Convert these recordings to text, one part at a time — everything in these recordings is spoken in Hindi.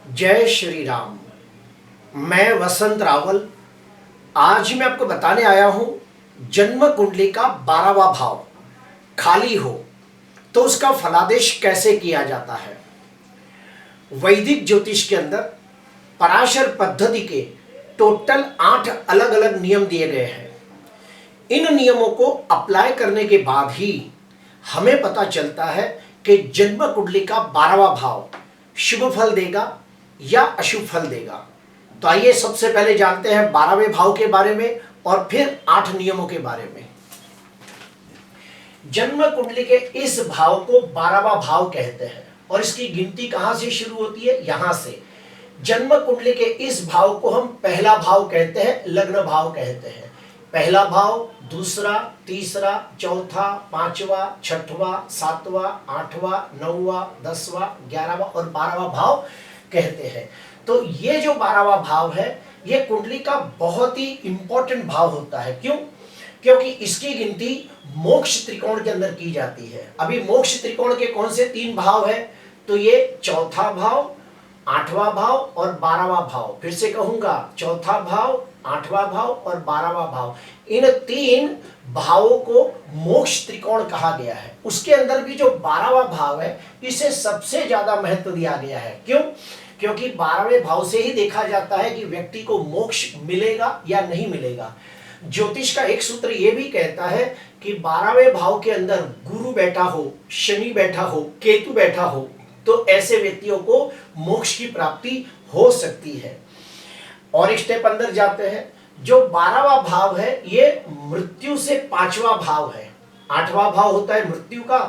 जय श्री राम। मैं वसंत रावल। आज मैं आपको बताने आया हूं जन्म कुंडली का 12वां भाव खाली हो तो उसका फलादेश कैसे किया जाता है। वैदिक ज्योतिष के अंदर पराशर पद्धति के टोटल 8 अलग अलग नियम दिए गए हैं। इन नियमों को अप्लाई करने के बाद ही हमें पता चलता है कि जन्म कुंडली का 12वां भाव शुभ फल देगा या अशुभ फल देगा। तो आइए सबसे पहले जानते हैं 12वें भाव के बारे में और फिर 8 नियमों के बारे में। जन्म कुंडली के इस भाव को 12वां भाव कहते हैं और इसकी गिनती कहां से शुरू होती है? यहां से। जन्म कुंडली के इस भाव को हम पहला भाव कहते हैं, लग्न भाव कहते हैं। पहला भाव, दूसरा, तीसरा, चौथा, पांचवा, छठवां, सातवां, आठवां, नौवां, 10वां, 11वां और 12वां भाव कहते हैं। तो ये जो 12वां भाव है ये कुंडली का बहुत ही इंपॉर्टेंट भाव होता है। क्यों? क्योंकि इसकी गिनती मोक्ष त्रिकोण के अंदर की जाती है। अभी मोक्ष त्रिकोण के कौन से 3 भाव है? तो ये चौथा भाव, 8वां भाव और 12वां भाव। फिर से कहूंगा, चौथा भाव, 8वां भाव और 12वां भाव। इन 3 भावों को मोक्ष त्रिकोण कहा गया है। उसके अंदर भी जो 12वां भाव है इसे सबसे ज्यादा महत्व दिया गया है। क्यों? क्योंकि 12वें भाव से ही देखा जाता है कि व्यक्ति को मोक्ष मिलेगा या नहीं मिलेगा। ज्योतिष का एक सूत्र यह भी कहता है कि 12वें भाव के अंदर गुरु बैठा हो, शनि बैठा हो, केतु बैठा हो तो ऐसे व्यक्तियों को मोक्ष की प्राप्ति हो सकती है। और एक स्टेप अंदर जाते हैं। जो 12वां भाव है ये मृत्यु से 5वां भाव है। 8वां भाव होता है मृत्यु का,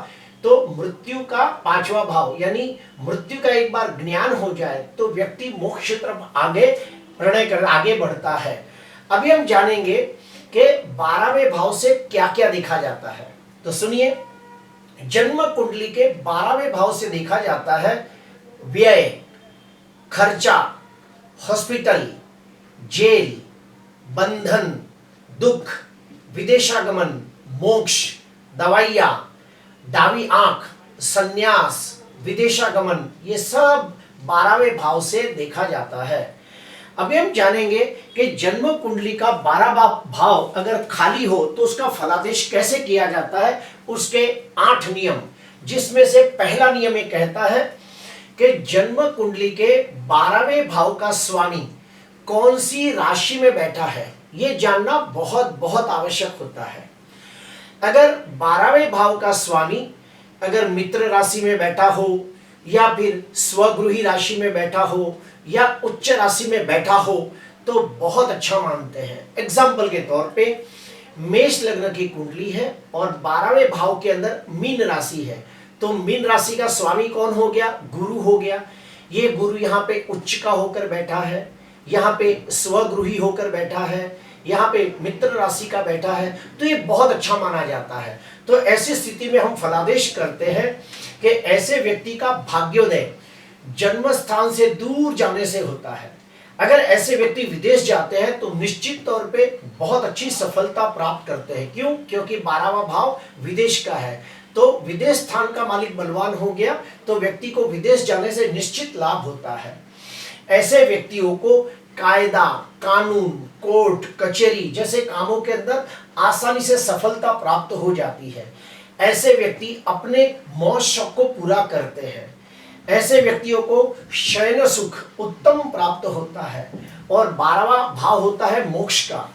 तो मृत्यु का 5वां भाव, यानी मृत्यु का एक बार ज्ञान हो जाए तो व्यक्ति मोक्ष तरफ आगे बढ़ता है। अभी हम जानेंगे कि 12वें भाव से क्या क्या देखा जाता है। तो सुनिए, जन्म कुंडली के 12वें भाव से देखा जाता है व्यय, खर्चा, हॉस्पिटल, जेल, बंधन, दुख, विदेशागमन, मोक्ष, दवाइयां, दावी आंख, संन्यास, विदेशागमन, ये सब 12वें भाव से देखा जाता है। अभी हम जानेंगे कि जन्म कुंडली का 12वां भाव अगर खाली हो तो उसका फलादेश कैसे किया जाता है। उसके 8 नियम, जिसमें से पहला नियम ये कहता है कि जन्म कुंडली के 12वें भाव का स्वामी कौन सी राशि में बैठा है ये जानना बहुत बहुत आवश्यक होता है। अगर 12वें भाव का स्वामी अगर मित्र राशि में बैठा हो या फिर स्वगृही राशि में बैठा हो या उच्च राशि में बैठा हो तो बहुत अच्छा मानते हैं। एग्जाम्पल के तौर पे मेष लग्न की कुंडली है और 12वें भाव के अंदर मीन राशि है, तो मीन राशि का स्वामी कौन हो गया? गुरु हो गया। ये गुरु यहाँ पे उच्च का होकर बैठा है, यहाँ पे स्वगृही होकर बैठा है, यहाँ पे मित्र राशि का बैठा है, तो ये बहुत अच्छा माना जाता है। तो ऐसी स्थिति में हम फलादेश करते हैं कि ऐसे व्यक्ति का भाग्योदय जन्म स्थान से दूर जाने से होता है। अगर ऐसे व्यक्ति विदेश जाते हैं तो निश्चित तौर पे बहुत अच्छी सफलता प्राप्त करते हैं। क्यों? क्योंकि 12वां भाव विदेश का है, तो विदेश स्थान का मालिक बलवान हो गया तो व्यक्ति को विदेश जाने से निश्चित लाभ होता है। ऐसे व्यक्तियों को कायदा, कानून, कोर्ट, कचहरी जैसे कामों के अंदर आसानी से सफलता प्राप्त हो जाती है। ऐसे व्यक्ति अपने मौज शौक को पूरा करते हैं। ऐसे व्यक्तियों को शयन सुख उत्तम प्राप्त होता है और 12वां भाव होता है मोक्ष का।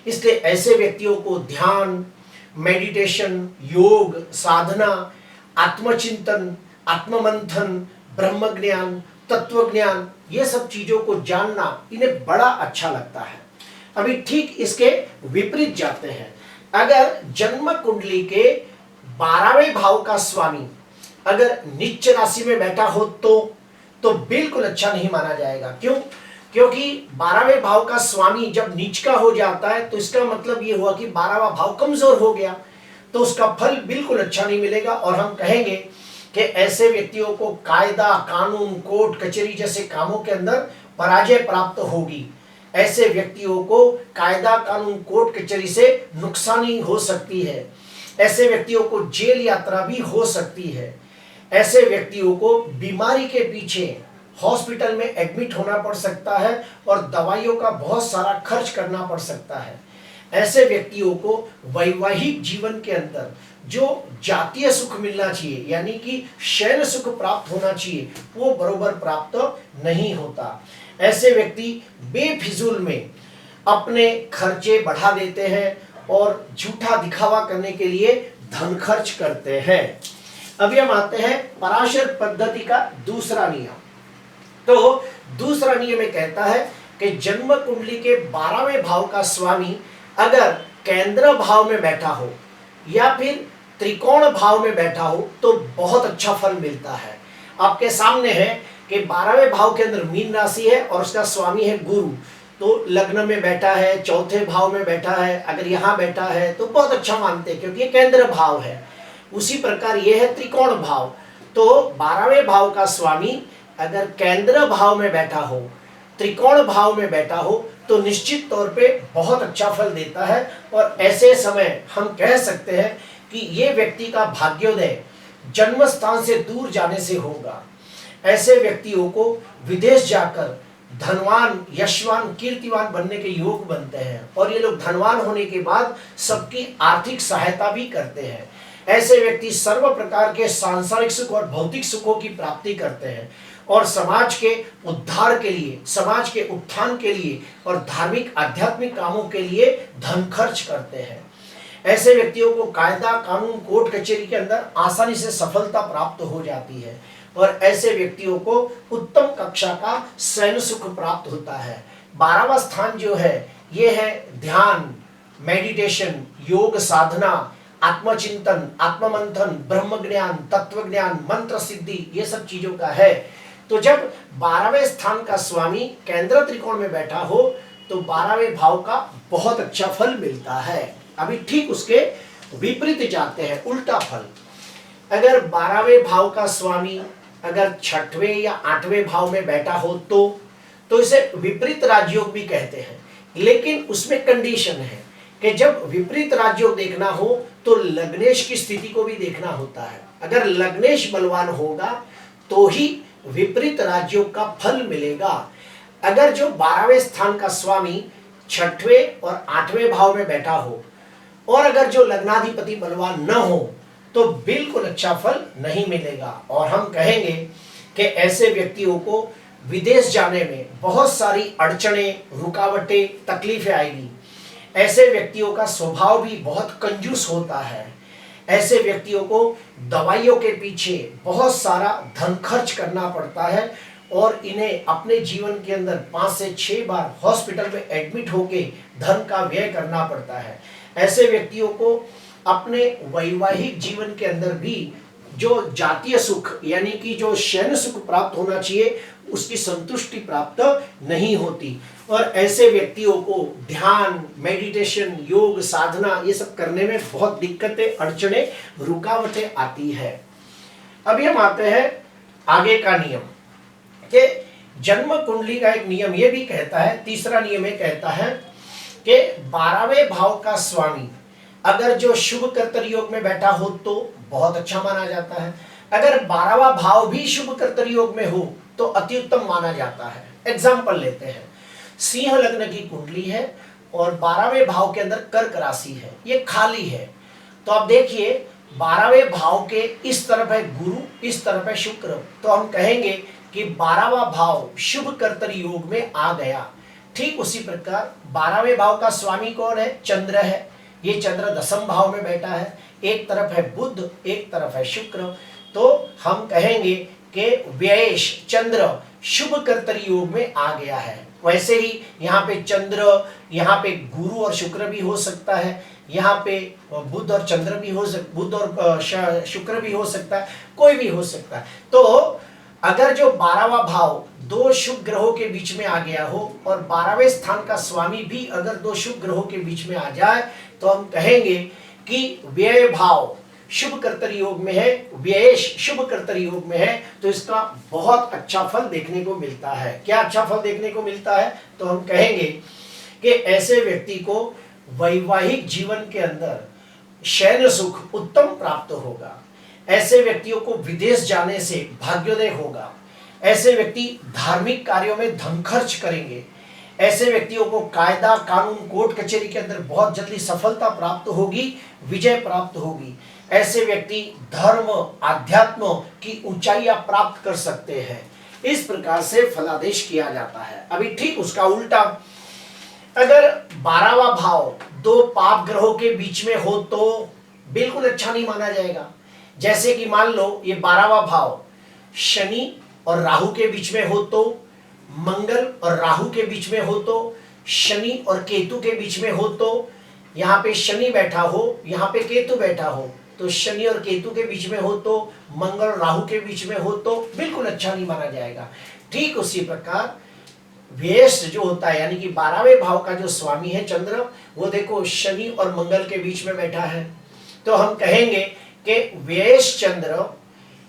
इसलिए ऐसे व्यक्तियों को ध्यान, मेडिटेशन, योग, साधना, आत्मचिंतन, आत्ममंथन, ब्रह्म ज्ञान, तत्व ज्ञान, ये सब चीजों को जानना इन्हें बड़ा अच्छा लगता है। अभी ठीक इसके विपरीत जाते हैं। अगर जन्म कुंडली के 12वें भाव का स्वामी अगर नीच राशि में बैठा हो तो बिल्कुल अच्छा नहीं माना जाएगा। क्यों? क्योंकि 12वें भाव का स्वामी जब नीच का हो जाता है तो इसका मतलब ये हुआ कि 12वां भाव कमजोर हो गया, तो उसका फल बिल्कुल अच्छा नहीं मिलेगा और हम कहेंगे कि ऐसे व्यक्तियों को कायदा, कानून, कोर्ट, कचहरी जैसे कामों के अंदर पराजय प्राप्त होगी। ऐसे व्यक्तियों को कायदा, कानून, कोर्ट, कचहरी से नुकसानी हो सकती है। ऐसे व्यक्तियों को जेल यात्रा भी हो सकती है। ऐसे व्यक्तियों को बीमारी के पीछे, हॉस्पिटल में एडमिट होना पड़ सकता है और दवाइयों का बहुत सारा खर्च करना पड़ सकता है। ऐसे व्यक्तियों को वैवाहिक जीवन के अंदर जो जातीय सुख मिलना चाहिए, यानी कि शयन सुख प्राप्त होना चाहिए, वो बरोबर प्राप्त नहीं होता। ऐसे व्यक्ति बेफिजूल में अपने खर्चे बढ़ा देते हैं और झूठा दिखावा करने के लिए धन खर्च करते हैं। अभी हम आते हैं पराशर पद्धति का दूसरा नियम। तो दूसरा नियम ये कहता है कि जन्म कुंडली के 12वें भाव का स्वामी अगर केंद्र भाव में बैठा हो या फिर त्रिकोण भाव में बैठा हो तो बहुत अच्छा फल मिलता है। आपके सामने है कि 12वें भाव के अंदर मीन राशि है और उसका स्वामी है गुरु। तो लग्न में बैठा है, चौथे भाव में बैठा है, अगर यहाँ बैठा है तो बहुत अच्छा मानते हैं क्योंकि ये केंद्र भाव है। उसी प्रकार ये है त्रिकोण भाव। तो 12वें भाव का स्वामी अगर केंद्र भाव में बैठा हो, त्रिकोण भाव में बैठा हो तो निश्चित तौर पे बहुत अच्छा फल देता है। और ऐसे समय हम कह सकते हैं कि ये व्यक्ति का भाग्योदय जन्म स्थान से दूर जाने से होगा। ऐसे व्यक्तियों को विदेश जाकर धनवान, यशवान, कीर्तिवान बनने के योग बनते हैं और ये लोग धनवान होने के बाद सबकी आर्थिक सहायता भी करते हैं। ऐसे व्यक्ति सर्व प्रकार के सांसारिक सुख और भौतिक सुखों की प्राप्ति करते हैं और समाज के उद्धार के लिए, समाज के उत्थान के लिए और धार्मिक आध्यात्मिक कामों के लिए धन खर्च करते हैं। ऐसे व्यक्तियों को कायदा, कानून, कोर्ट कचहरी के अंदर आसानी से सफलता प्राप्त हो जाती है और ऐसे व्यक्तियों को उत्तम कक्षा का शयन सुख प्राप्त होता है। 12वां स्थान जो है ये है ध्यान, मेडिटेशन, योग साधना, आत्मचिंतन, आत्ममंथन, ब्रह्म ज्ञान, तत्व ज्ञान, मंत्र सिद्धि, ये सब चीजों का है। तो जब 12वें स्थान का स्वामी केंद्र त्रिकोण में बैठा हो तो 12वें भाव का बहुत अच्छा फल मिलता है। अभी ठीक उसके विपरीत जाते हैं, उल्टा फल। अगर 12वें भाव का स्वामी अगर 6वें या 8वें भाव में बैठा हो तो इसे विपरीत राजयोग भी कहते हैं, लेकिन उसमें कंडीशन है कि जब विपरीत राजयोग देखना हो तो लग्नेश की स्थिति को भी देखना होता है। अगर लग्नेश बलवान होगा तो ही विपरीत राजयोग का फल मिलेगा। अगर जो 12वें स्थान का स्वामी 6वें और 8वें भाव में बैठा हो और अगर जो लग्नाधिपति बलवान न हो तो बिल्कुल अच्छा फल नहीं मिलेगा। और हम कहेंगे कि ऐसे व्यक्तियों को विदेश जाने में बहुत सारी अड़चनें, रुकावटें, तकलीफें आएगी। ऐसे व्यक्तियों का स्वभाव भी बहुत कंजूस होता है। ऐसे व्यक्तियों को दवाइयों के पीछे बहुत सारा धन खर्च करना पड़ता है और इन्हें अपने जीवन के अंदर 5 से 6 बार हॉस्पिटल में एडमिट होके धन का व्यय करना पड़ता है। ऐसे व्यक्तियों को अपने वैवाहिक जीवन के अंदर भी जो जातीय सुख यानी कि जो शयन सुख प्राप्त होना चाहिए उसकी संतुष्टि प्राप्त नहीं होती और ऐसे व्यक्तियों को ध्यान, मेडिटेशन, योग साधना ये सब करने में बहुत दिक्कतें, अड़चनें, रुकावटें आती है। अभी हम आते हैं आगे का नियम कि जन्म कुंडली का एक नियम ये भी कहता है, तीसरा नियम ये कहता है कि 12वें भाव का स्वामी अगर जो शुभ कर्तरी योग में बैठा हो तो बहुत अच्छा माना जाता है। अगर 12वां भाव भी शुभ कर्तरी योग में हो तो अति उत्तम माना जाता है। एग्जाम्पल लेते हैं, सिंह लग्न की कुंडली है और 12वें भाव के अंदर कर्क राशि है, ये खाली है। तो आप देखिए 12वें भाव के इस तरफ है गुरु, इस तरफ है शुक्र, तो हम कहेंगे कि 12वां भाव शुभ कर्तरी योग में आ गया। ठीक उसी प्रकार 12वें भाव का स्वामी कौन है? चंद्र है। ये चंद्र 10वें भाव में बैठा है, एक तरफ है बुध, एक तरफ है शुक्र, तो हम कहेंगे कि व्ययेश चंद्र शुभ कर्तरी योग में आ गया है। वैसे ही यहाँ पे चंद्र, यहाँ पे गुरु और शुक्र भी हो सकता है, यहाँ पे बुध और चंद्र भी हो सकता, बुध और शुक्र भी हो सकता है, कोई भी हो सकता है। तो अगर जो 12वां भाव दो शुभ ग्रहों के बीच में आ गया हो और 12वें स्थान का स्वामी भी अगर दो शुभ ग्रहों के बीच में आ जाए तो हम कहेंगे कि व्यय भाव शुभ कर्तरी योग में है, व्ययेश शुभ कर्तरी योग में है, तो इसका बहुत अच्छा फल देखने को मिलता है। क्या अच्छा फल देखने को मिलता है? तो हम कहेंगे कि ऐसे व्यक्ति को वैवाहिक जीवन के अंदर शयन सुख उत्तम प्राप्त होगा। ऐसे व्यक्तियों को विदेश जाने से भाग्योदय होगा। ऐसे व्यक्ति धार्मिक कार्यों में धन खर्च करेंगे। ऐसे व्यक्तियों को कायदा कानून कोर्ट कचहरी के अंदर बहुत जल्दी सफलता प्राप्त होगी, विजय प्राप्त होगी। ऐसे व्यक्ति धर्म आध्यात्म की ऊंचाइयां प्राप्त कर सकते हैं। इस प्रकार से फलादेश किया जाता है। अभी ठीक उसका उल्टा, अगर 12वां भाव दो पाप ग्रहों के बीच में हो तो बिल्कुल अच्छा नहीं माना जाएगा। जैसे कि मान लो ये 12वां भाव शनि और राहु के बीच में हो तो, मंगल और राहु के बीच में हो तो, शनि और केतु के बीच में हो तो, यहाँ पे शनि बैठा हो, यहाँ पे केतु बैठा हो, तो शनि और केतु के बीच में हो तो, मंगल और राहु के बीच में हो तो बिल्कुल अच्छा नहीं माना जाएगा। ठीक उसी प्रकार व्यय जो होता है, यानी कि 12वें भाव का जो स्वामी है चंद्र, वो देखो शनि और मंगल के बीच में बैठा है, तो हम कहेंगे कि व्यय चंद्र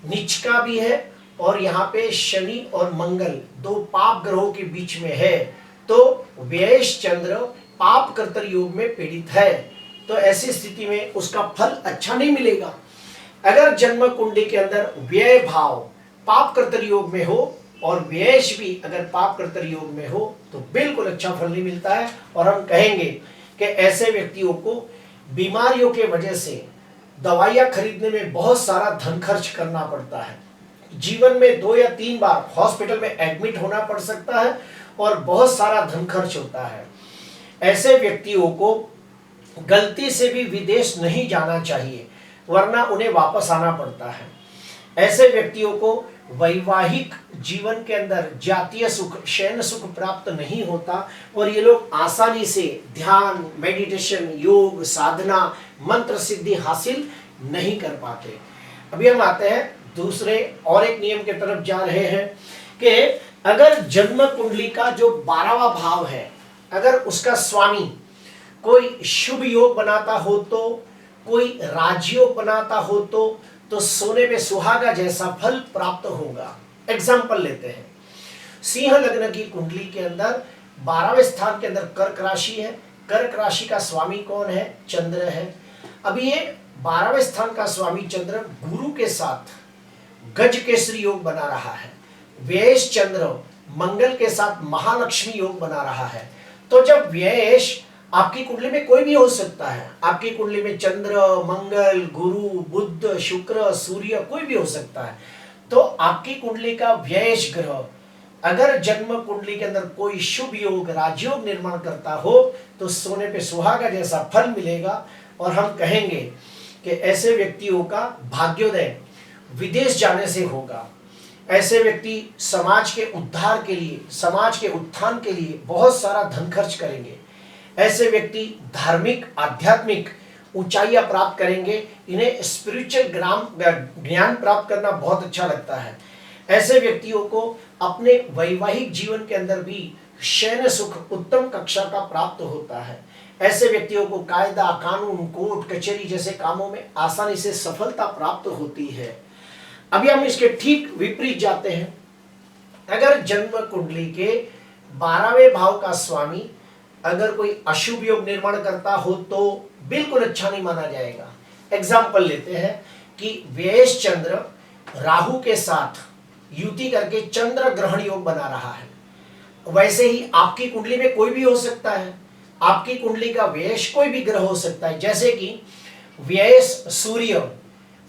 नीच का भी है और यहाँ पे शनि और मंगल दो पाप ग्रहों के बीच में है, तो व्यय चंद्र पाप कर्तर योग में पीड़ित है। तो ऐसी स्थिति में उसका फल अच्छा नहीं मिलेगा। अगर जन्म कुंडली के अंदर व्यय भाव पाप कर्तर योग में हो और व्यय भी अगर पाप कर्तर योग में हो तो बिल्कुल अच्छा फल नहीं मिलता है। और हम कहेंगे कि ऐसे व्यक्तियों को बीमारियों के वजह से दवाइयां खरीदने में बहुत सारा धन खर्च करना पड़ता है। जीवन में 2 या 3 बार हॉस्पिटल में एडमिट होना पड़ सकता है और बहुत सारा धन खर्च होता है। ऐसे व्यक्तियों को गलती से भी विदेश नहीं जाना चाहिए, वरना उन्हें वापस आना पड़ता है। ऐसे व्यक्तियों को वैवाहिक जीवन के अंदर जातीय सुख शयन सुख प्राप्त नहीं होता और ये लोग आसानी से ध्यान मेडिटेशन योग साधना मंत्र सिद्धि हासिल नहीं कर पाते। अभी हम आते हैं दूसरे और एक नियम के तरफ जा रहे हैं कि अगर जन्म कुंडली का जो 12वां भाव है, अगर उसका स्वामी कोई शुभ योग बनाता हो तो, कोई राजयोग बनाता हो तो सोने पे सुहागा जैसा फल प्राप्त होगा। एग्जाम्पल लेते हैं, सिंह लग्न की कुंडली के अंदर 12वें स्थान के अंदर कर्क राशि है। कर्क राशि का स्वामी कौन है? चंद्र है। अभी ये 12वें स्थान का स्वामी चंद्र गुरु के साथ गज केसरी योग बना रहा है। व्ययेश चंद्र मंगल के साथ महालक्ष्मी योग बना रहा है। तो जब व्ययेश आपकी कुंडली में कोई भी हो सकता है, आपकी कुंडली में चंद्र मंगल गुरु बुध शुक्र सूर्य कोई भी हो सकता है, तो आपकी कुंडली का व्ययेश ग्रह अगर जन्म कुंडली के अंदर कोई शुभ योग राजयोग निर्माण करता हो तो सोने पे सुहागा जैसा फल मिलेगा। और हम कहेंगे कि ऐसे व्यक्तियों का भाग्योदय विदेश जाने से होगा। ऐसे व्यक्ति समाज के उद्धार के लिए समाज के उत्थान के लिए बहुत सारा धन खर्च करेंगे। ऐसे व्यक्ति धार्मिक आध्यात्मिक ऊंचाइयां प्राप्त करेंगे। इन्हें स्पिरिचुअल ज्ञान प्राप्त करना बहुत अच्छा लगता है। ऐसे व्यक्तियों को अपने वैवाहिक जीवन के अंदर भी शयन सुख उत्तम कक्षा का प्राप्त होता है। ऐसे व्यक्तियों को कायदा कानून कोर्ट कचहरी जैसे कामों में आसानी से सफलता प्राप्त होती है। अभी हम इसके ठीक विपरीत जाते हैं। अगर जन्म कुंडली के 12वें भाव का स्वामी अगर कोई अशुभ योग निर्माण करता हो तो बिल्कुल अच्छा नहीं माना जाएगा। एग्जाम्पल लेते हैं कि व्ययेश चंद्र राहु के साथ युति करके चंद्र ग्रहण योग बना रहा है। वैसे ही आपकी कुंडली में कोई भी हो सकता है। आपकी कुंडली का व्ययेश कोई भी ग्रह हो सकता है। जैसे कि व्ययेश सूर्य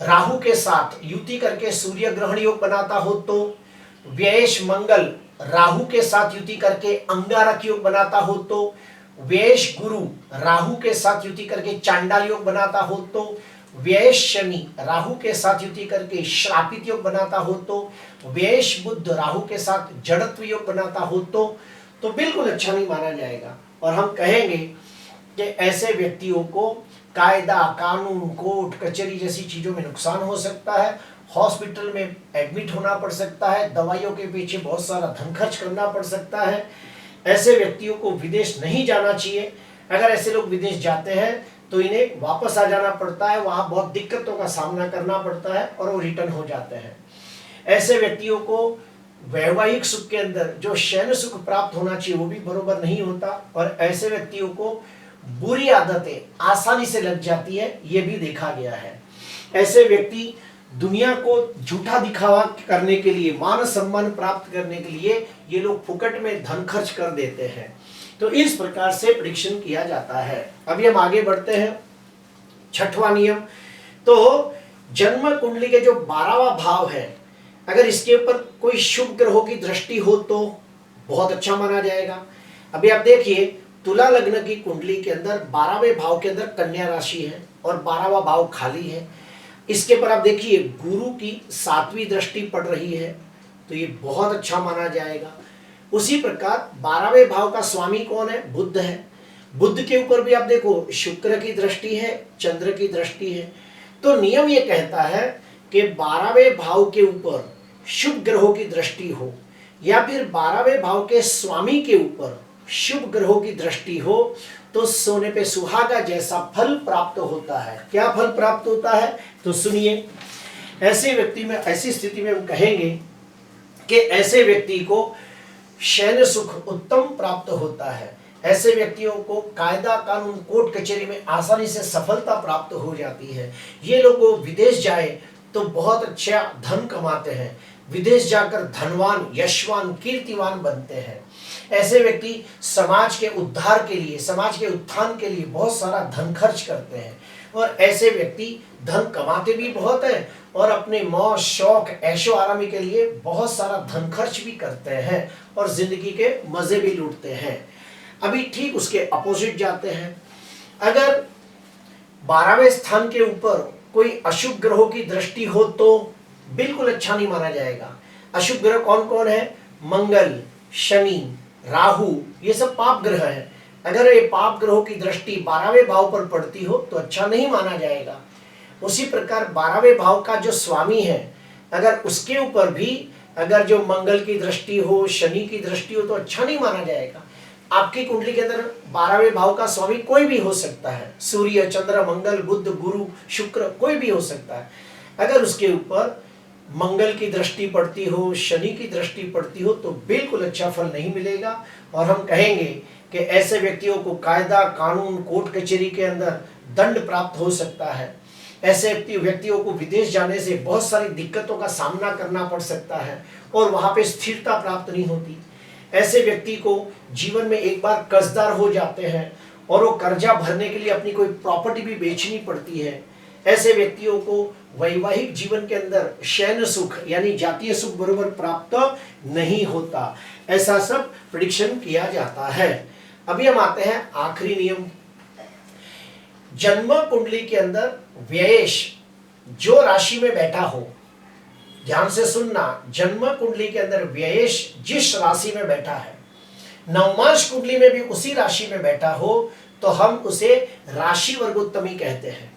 राहु के साथ युति करके सूर्य ग्रहण योग बनाता हो तो, व्ययेश मंगल राहु के साथ युति करके अंगारक योग बनाता हो तो, व्ययेश गुरु राहु के साथ युति करके चांडाल योग बनाता हो तो, व्ययेश शनि राहु के साथ युति करके श्रापित योग बनाता हो तो, व्ययेश बुध राहु के साथ जड़त्व योग बनाता हो तो बिल्कुल अच्छा नहीं माना जाएगा। और हम कहेंगे कि ऐसे व्यक्तियों को कायदा कानून कोर्ट कचहरी जैसी चीजों में नुकसान हो सकता है। हॉस्पिटल में एडमिट होना पड़ सकता है। दवाइयों के पीछे बहुत सारा धन खर्च करना पड़ सकता है। ऐसे व्यक्तियों को विदेश नहीं जाना चाहिए। अगर ऐसे लोग विदेश जाते हैं तो इन्हें वापस आ जाना पड़ता है, वहां बहुत दिक्कतों का सामना करना पड़ता है और वो रिटर्न हो जाते हैं। ऐसे व्यक्तियों को वैवाहिक सुख के अंदर जो शयन सुख प्राप्त होना चाहिए वो भी बरोबर नहीं होता और ऐसे व्यक्तियों को बुरी आदतें आसानी से लग जाती है, ये भी देखा गया है। ऐसे व्यक्ति दुनिया को झूठा दिखावा करने के लिए, मान सम्मान प्राप्त करने के लिए ये लोग फुकट में धन खर्च कर देते हैं। तो इस प्रकार से प्रेडिक्शन किया जाता है। अभी हम आगे बढ़ते हैं। छठवां नियम, तो जन्म कुंडली के जो 12वां भाव है, अगर इसके ऊपर कोई शुभ ग्रहों की दृष्टि हो तो बहुत अच्छा माना जाएगा। अभी आप देखिए, तुला लग्न की कुंडली के अंदर 12वें भाव के अंदर कन्या राशि है और 12वां भाव खाली है। इसके पर आप देखिए गुरु की 7वीं दृष्टि पड़ रही है, तो ये बहुत अच्छा माना जाएगा। उसी प्रकार 12वें भाव का स्वामी कौन है? बुध है। बुध के ऊपर भी आप देखो शुक्र की दृष्टि है, चंद्र की दृष्टि है। तो नियम ये कहता है कि 12वें भाव के ऊपर शुभ ग्रहों की दृष्टि हो या फिर 12वें भाव के स्वामी के ऊपर शुभ ग्रहों की दृष्टि हो तो सोने पे सुहागा जैसा फल प्राप्त होता है। क्या फल प्राप्त होता है? तो सुनिए, ऐसे व्यक्ति में, ऐसी स्थिति में हम कहेंगे कि ऐसे व्यक्ति को शयन सुख उत्तम प्राप्त होता है। ऐसे व्यक्तियों को कायदा कानून कोर्ट कचहरी में आसानी से सफलता प्राप्त हो जाती है। ये लोग विदेश जाए तो बहुत अच्छा धन कमाते हैं, विदेश जाकर धनवान, यशवान, कीर्तिवान बनते हैं। ऐसे व्यक्ति समाज के उद्धार के लिए, समाज के उत्थान के लिए बहुत सारा धन खर्च करते हैं और ऐसे व्यक्ति धन कमाते भी बहुत हैं और अपने मौज शौक ऐशो आरामी के लिए बहुत सारा धन खर्च भी करते हैं और जिंदगी के मजे भी लूटते हैं। अभी ठीक उसके अपोजिट जाते हैं। अगर 12वें स्थान के ऊपर कोई अशुभ ग्रहों की दृष्टि हो तो बिल्कुल अच्छा नहीं माना जाएगा। अशुभ ग्रह कौन कौन है? मंगल, शनि, राहु, ये सब पाप ग्रह हैं। अगर ये पाप ग्रहों की दृष्टि 12वें भाव पर पड़ती हो तो अच्छा नहीं माना जाएगा। उसी प्रकार 12वें भाव का जो स्वामी है, अगर उसके ऊपर भी अगर जो मंगल की दृष्टि हो, शनि की दृष्टि हो तो अच्छा नहीं माना जाएगा। आपकी कुंडली के अंदर 12वें भाव का स्वामी कोई भी हो सकता है, सूर्य, चंद्र, मंगल, बुध, गुरु, शुक्र, कोई भी हो सकता है। अगर उसके ऊपर मंगल की दृष्टि पड़ती हो, शनि की दृष्टि पड़ती हो तो बिल्कुल अच्छा फल नहीं मिलेगा और हम कहेंगे कि ऐसे व्यक्तियों को कायदा कानून कोर्ट कचहरी के अंदर दंड प्राप्त हो सकता है। ऐसे व्यक्तियों को विदेश जाने से बहुत सारी दिक्कतों का सामना करना पड़ सकता है और वहां पे स्थिरता प्राप्त नहीं होती। ऐसे व्यक्ति को जीवन में एक बार कर्जदार हो जाते हैं और वो कर्जा भरने के लिए अपनी कोई प्रॉपर्टी भी बेचनी पड़ती है। ऐसे व्यक्तियों को वैवाहिक जीवन के अंदर शयन सुख यानी जातीय सुख बराबर प्राप्त नहीं होता। ऐसा सब प्रेडिक्शन किया जाता है। अभी हम आते हैं आखिरी नियम। जन्म कुंडली के अंदर व्ययेश जो राशि में बैठा हो, ध्यान से सुनना, जन्म कुंडली के अंदर व्ययेश जिस राशि में बैठा है, नवमांश कुंडली में भी उसी राशि में बैठा हो तो हम उसे राशि वर्गोत्तमी कहते हैं।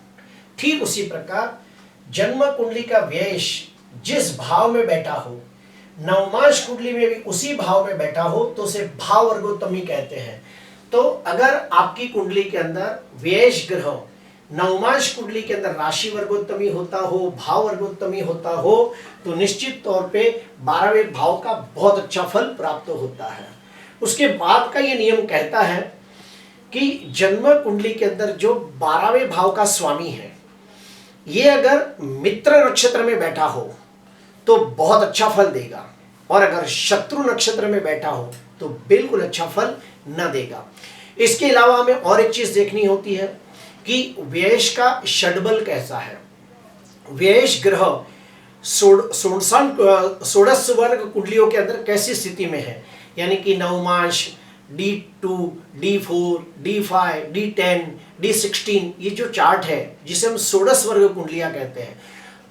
ठीक उसी प्रकार जन्म कुंडली का व्ययेश जिस भाव में बैठा हो, नवमांश कुंडली में भी उसी भाव में बैठा हो तो उसे भाव वर्गोत्तमी कहते हैं। तो अगर आपकी कुंडली के अंदर व्ययेश ग्रह नवमांश कुंडली के अंदर राशि वर्गोत्तमी होता हो, भाव वर्गोत्तमी होता हो तो निश्चित तौर पे 12वें भाव का बहुत अच्छा फल प्राप्त होता है। उसके बाद का ये नियम कहता है कि जन्म कुंडली के अंदर जो 12वें भाव का स्वामी है, ये अगर मित्र नक्षत्र में बैठा हो तो बहुत अच्छा फल देगा और अगर शत्रु नक्षत्र में बैठा हो तो बिल्कुल अच्छा फल न देगा। इसके अलावा हमें और एक चीज देखनी होती है कि व्ययेश का षड्बल कैसा है। व्ययेश ग्रह षोडश वर्ग कुंडलियों के अंदर कैसी स्थिति में है, यानी कि नवमांश, D2, D4, D5, D10, D16, ये जो चार्ट है जिसे हम षोडश वर्ग कुंडलियां कहते हैं।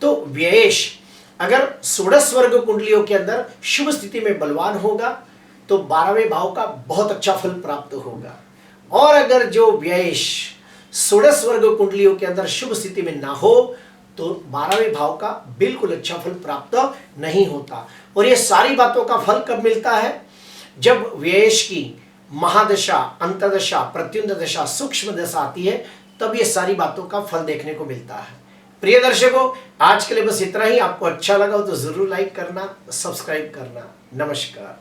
तो व्ययेश अगर षोडश वर्ग कुंडलियों के अंदर शुभ स्थिति में बलवान होगा तो 12वें भाव का बहुत अच्छा फल प्राप्त होगा और अगर जो व्ययेश षोडश वर्ग कुंडलियों के अंदर शुभ स्थिति में ना हो तो 12वें भाव का बिल्कुल अच्छा फल प्राप्त नहीं होता। और ये सारी बातों का फल कब मिलता है? जब व्ययेश की महादशा, अंतदशा, प्रत्युंत दशा, सूक्ष्म दशा आती है तब ये सारी बातों का फल देखने को मिलता है। प्रिय दर्शकों, आज के लिए बस इतना ही। आपको अच्छा लगा हो तो जरूर लाइक करना, सब्सक्राइब करना। नमस्कार।